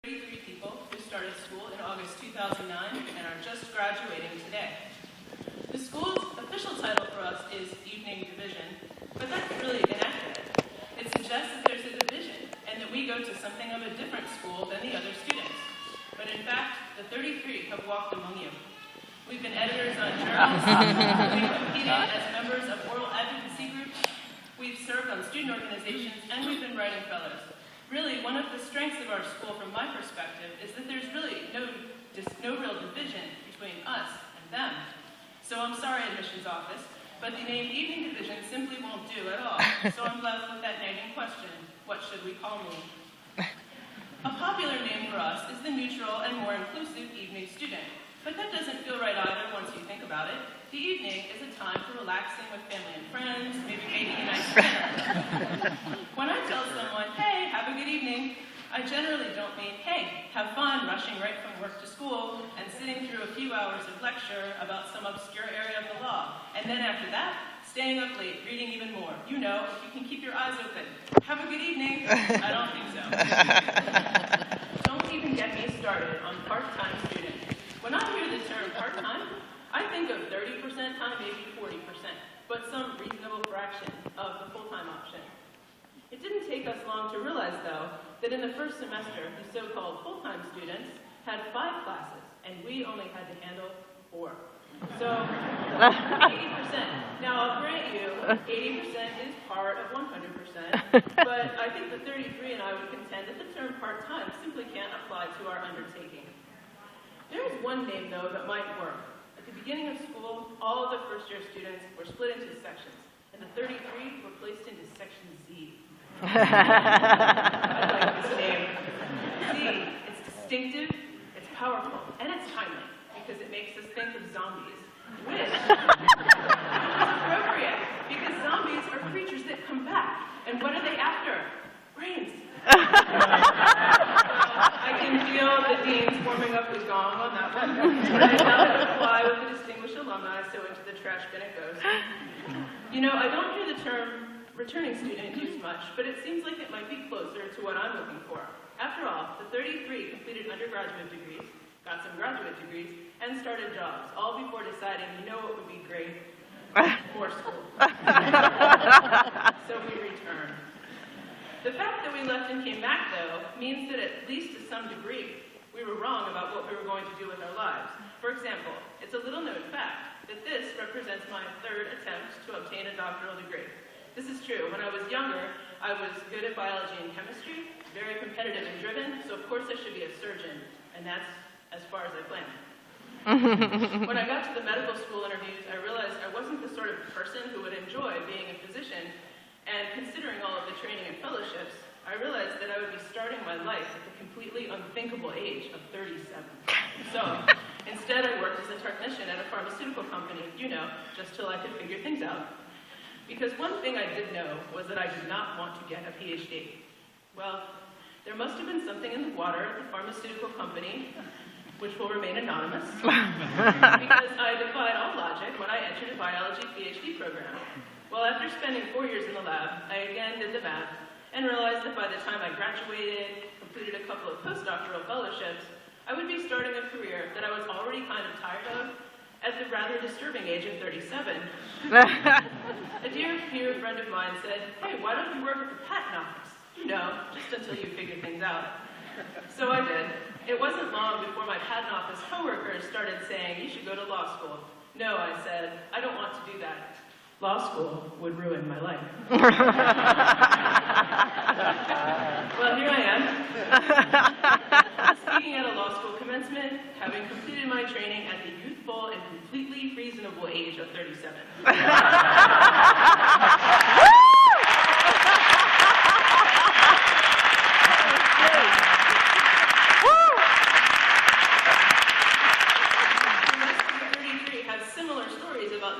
33 people who started school in August 2009 and are just graduating today. The school's official title for us is Evening Division, but that's really inaccurate. It suggests that there's a division and that we go to something of a different school than the other students. But in fact, the 33 have walked among you. We've been editors on journals, we've competed as members of oral advocacy groups, we've served on student organizations, and we've been writing fellows. Really, one of the strengths of our school, from my perspective, is that there's really no real division between us and them. So I'm sorry, admissions office, but the name Evening Division simply won't do at all. So I'm left with that nagging question: what should we call me? A popular name for us is the neutral and more inclusive evening student, but that doesn't feel right either once you think about it. The evening is a time for relaxing with family and friends, maybe making a nice dinner. When I tell someone, hey, have a good evening, I generally don't mean, hey, have fun rushing right from work to school and sitting through a few hours of lecture about some obscure area of the law, and then after that, staying up late, reading even more. You know, if you can keep your eyes open. Have a good evening. I don't think so. Don't even get me started on part-time students. When I hear the term part-time, I think of 30% time, maybe 40%, but some reasonable fraction of the full-time option. It didn't take us long to realize, though, that in the first semester, the so-called full-time students had 5 classes, and we only had to handle 4. So, 80%. Now, I'll grant you, 80% is part of 100%, but I think the 33 and I would contend that the term part-time simply can't apply to our undertaking. There is one name, though, that might work. At the beginning of school, all of the first-year students were split into sections, and the 33 were placed into Section Z. I like this name. Z, it's distinctive, it's powerful, and it's timely, because it makes us think of zombies, which is appropriate, because zombies are creatures that come back, and what are they after? Brains. I can feel the deans warming up the gong on that one. I now have to fly with the distinguished alumni, so into the trash bin it goes. You know, I don't hear the term returning student used much, but it seems like it might be closer to what I'm looking for. After all, the 33 completed undergraduate degrees, got some graduate degrees, and started jobs, all before deciding, you know what would be great? More school. So we returned. The fact that we left and came back, though, means that at least to some degree, we were wrong about what we were going to do with our lives. For example, it's a little-known fact that this represents my 3rd attempt to obtain a doctoral degree. This is true. When I was younger, I was good at biology and chemistry, very competitive and driven, so of course I should be a surgeon, and that's as far as I planned. When I got to the medical school interviews, I realized I wasn't the sort of person who would enjoy being a physician. And considering all of the training and fellowships, I realized that I would be starting my life at the completely unthinkable age of 37. So, instead I worked as a technician at a pharmaceutical company, you know, just till I could figure things out. Because one thing I did know was that I did not want to get a PhD. Well, there must have been something in the water at the pharmaceutical company, which will remain anonymous, because I defied all logic when I entered a biology PhD program. Well, after spending 4 years in the lab, I again did the math and realized that by the time I graduated, completed a couple of postdoctoral fellowships, I would be starting a career that I was already kind of tired of at the rather disturbing age of 37. A dear friend of mine said, hey, why don't you work at the patent office? You know, just until you figure things out. So I did. It wasn't long before my patent office coworkers started saying, you should go to law school. No, I said, I don't want to do that. Law school would ruin my life. Well, here I am, speaking at a law school commencement, having completed my training at the youthful and completely reasonable age of 37.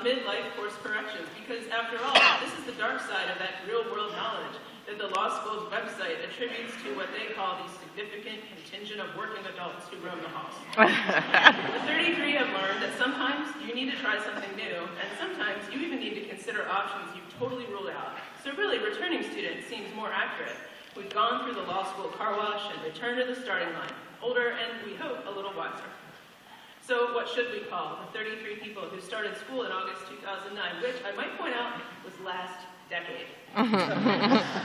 Midlife course corrections, because after all, this is the dark side of that real-world knowledge that the law school's website attributes to what they call the significant contingent of working adults who roam the halls. The 33 have learned that sometimes you need to try something new, and sometimes you even need to consider options you've totally ruled out. So really, returning student seems more accurate. We've gone through the law school car wash and returned to the starting line, older and, we hope, a little wiser. So what should we call the 33 people who started school in August 2009, which I might point out was last decade?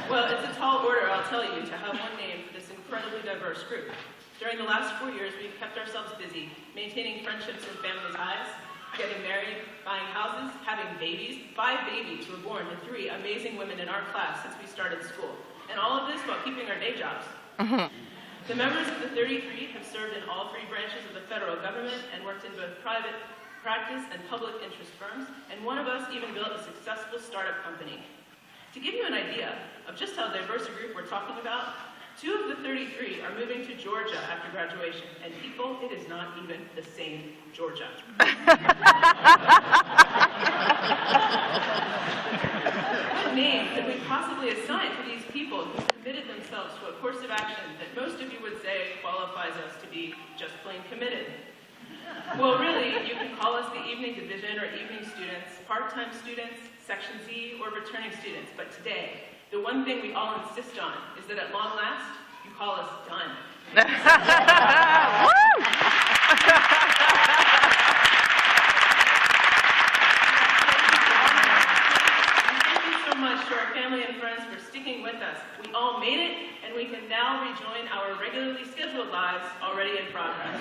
Well, it's a tall order, I'll tell you, to have one name for this incredibly diverse group. During the last 4 years, we've kept ourselves busy, maintaining friendships and family ties, getting married, buying houses, having babies. 5 babies were born to 3 amazing women in our class since we started school. And all of this while keeping our day jobs. The members of the 33 have served in all 3 branches of the federal government and worked in both private practice and public interest firms, and one of us even built a successful startup company. To give you an idea of just how diverse a group we're talking about, 2 of the 33 are moving to Georgia after graduation, and people, it is not even the same Georgia. What name could we possibly assign to these people who committed themselves to a course of action that most of you would say qualifies us to be just plain committed? Well, really, you can call us the evening division or evening students, part-time students, Section Z, or returning students. But today, the one thing we all insist on is that at long last, you call us done. Thank you so much to our family and friends for sticking with us. We all made it, and we can now rejoin our regularly scheduled lives already in progress.